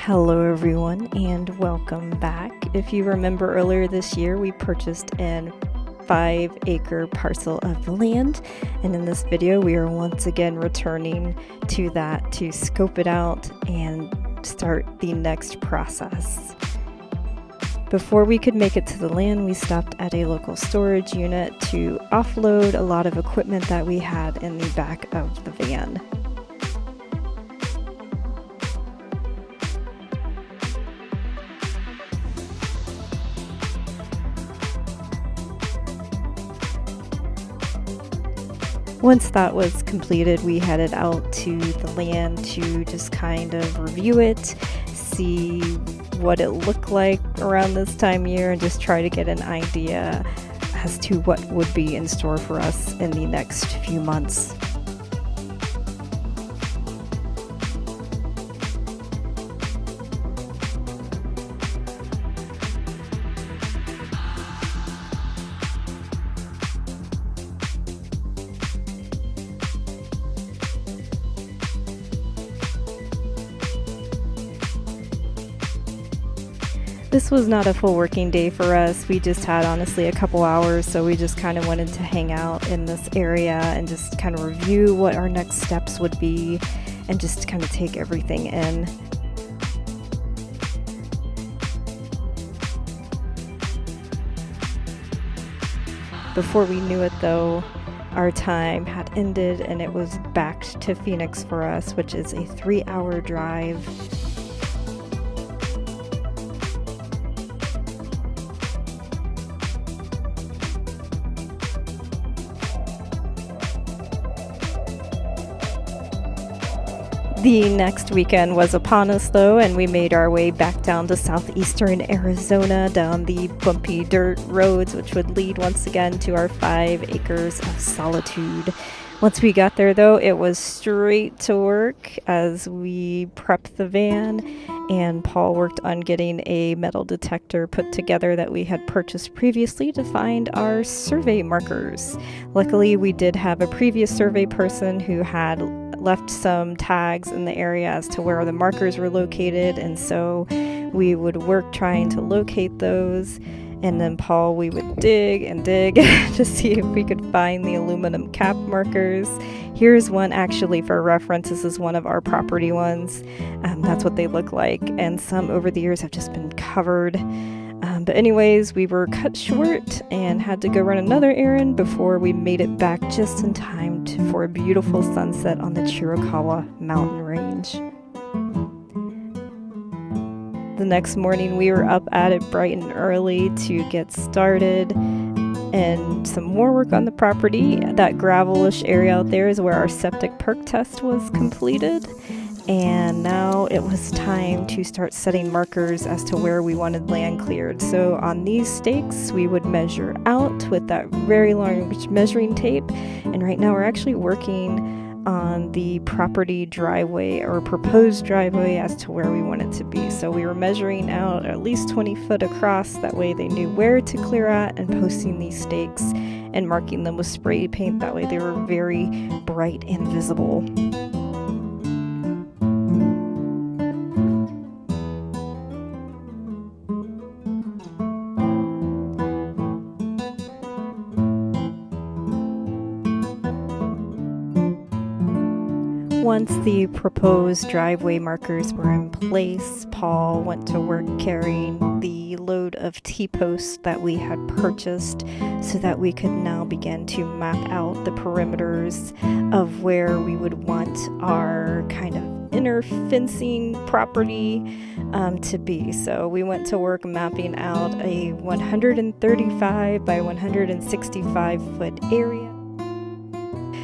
Hello everyone and welcome back. If you remember earlier this year, we purchased an 5-acre parcel of land, and in this video we are once again returning to that to scope it out and start the next process. Before we could make it to the land, we stopped at a local storage unit to offload a lot of equipment that we had in the back of the van. Once that was completed, we headed out to the land to just kind of review it, see what it looked like around this time of year, and just try to get an idea as to what would be in store for us in the next few months. This was not a full working day for us. We just had honestly a couple hours, so we just kind of wanted to hang out in this area and just kind of review what our next steps would be and just kind of take everything in. Before we knew it though, our time had ended and it was back to Phoenix for us, which is a 3-hour drive. The next weekend was upon us though, and we made our way back down to southeastern Arizona down the bumpy dirt roads, which would lead once again to our 5 acres of solitude. Once we got there though, it was straight to work as we prepped the van, and Paul worked on getting a metal detector put together that we had purchased previously to find our survey markers. Luckily, we did have a previous survey person who had left some tags in the area as to where the markers were located, and so we would work trying to locate those, and then Paul, we would dig and dig to see if we could find the aluminum cap markers. Here's one actually for reference. This is one of our property ones. That's what they look like, and some over the years have just been covered. But anyways, we were cut short and had to go run another errand before we made it back just in time for a beautiful sunset on the Chiricahua mountain range. The next morning we were up at it bright and early to get started and some more work on the property. That gravelish area out there is where our septic perk test was completed. And now it was time to start setting markers as to where we wanted land cleared. So on these stakes, we would measure out with that very large measuring tape. And right now we're actually working on the property driveway or proposed driveway as to where we want it to be. So we were measuring out at least 20 foot across. That way they knew where to clear at, and posting these stakes and marking them with spray paint. That way they were very bright and visible. Once the proposed driveway markers were in place, Paul went to work carrying the load of T-posts that we had purchased so that we could now begin to map out the perimeters of where we would want our kind of inner fencing property to be. So we went to work mapping out a 135 by 165 foot area.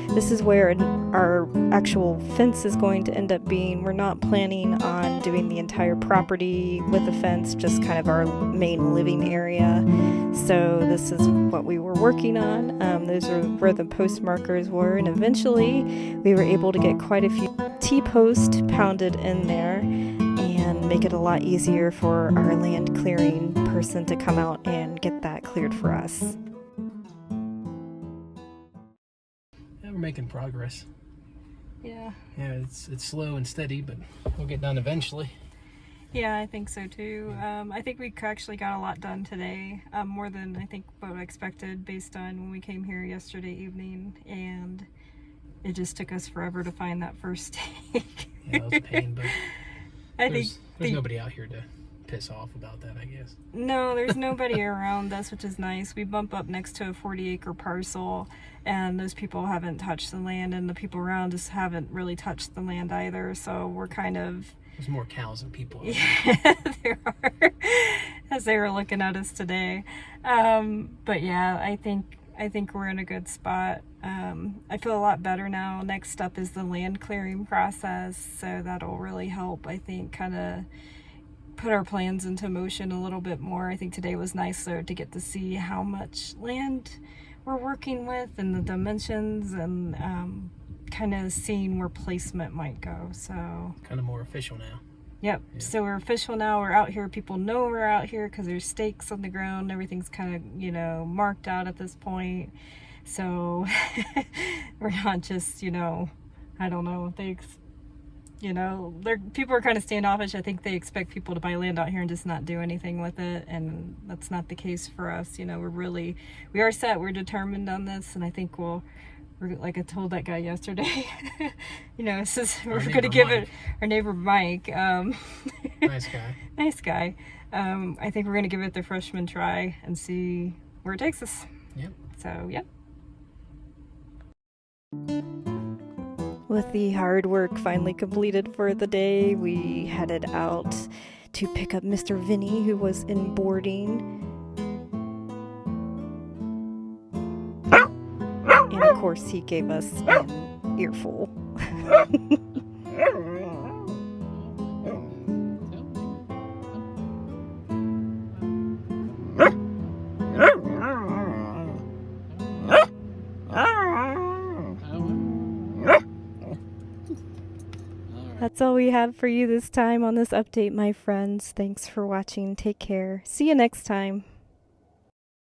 This is where our actual fence is going to end up being. We're not planning on doing the entire property with a fence, just kind of our main living area. So this is what we were working on. Those are where the post markers were, and eventually we were able to get quite a few T-posts pounded in there and make it a lot easier for our land clearing person to come out and get that cleared for us. We're making progress. Yeah. Yeah, it's slow and steady, but we'll get done eventually. Yeah, I think so too. I think we actually got a lot done today, more than I think what I expected based on when we came here yesterday evening, and it just took us forever to find that first steak. Yeah, that was a pain, but I think there's nobody out here to piss off about that, I guess. No, there's nobody around us, which is nice. We bump up next to a 40-acre parcel, and those people haven't touched the land, and the people around us haven't really touched the land either, so we're kind of... There's more cows than people. Yeah, there are, as they were looking at us today. But yeah, I think we're in a good spot. I feel a lot better now. Next up is the land clearing process, so that'll really help, I think, kind of put our plans into motion a little bit more. I think today was nice though to get to see how much land we're working with and the dimensions, and kind of seeing where placement might go. So kind of more official now. Yep. Yeah. So we're official now. We're out here. People know we're out here because there's stakes on the ground. Everything's kind of, marked out at this point. So we're not just, I don't know, people are kind of standoffish. I think they expect people to buy land out here and just not do anything with it, and that's not the case for us. We are set, we're determined on this, and I think we're like I told that guy yesterday, we're going to give it, our neighbor Mike, nice guy. Nice guy. I think we're going to give it the freshman try and see where it takes us. Yep. So, yep. With the hard work finally completed for the day, we headed out to pick up Mr. Vinny, who was in boarding. And of course, he gave us an earful. That's all we have for you this time on this update, my friends. Thanks for watching. Take care. See you next time.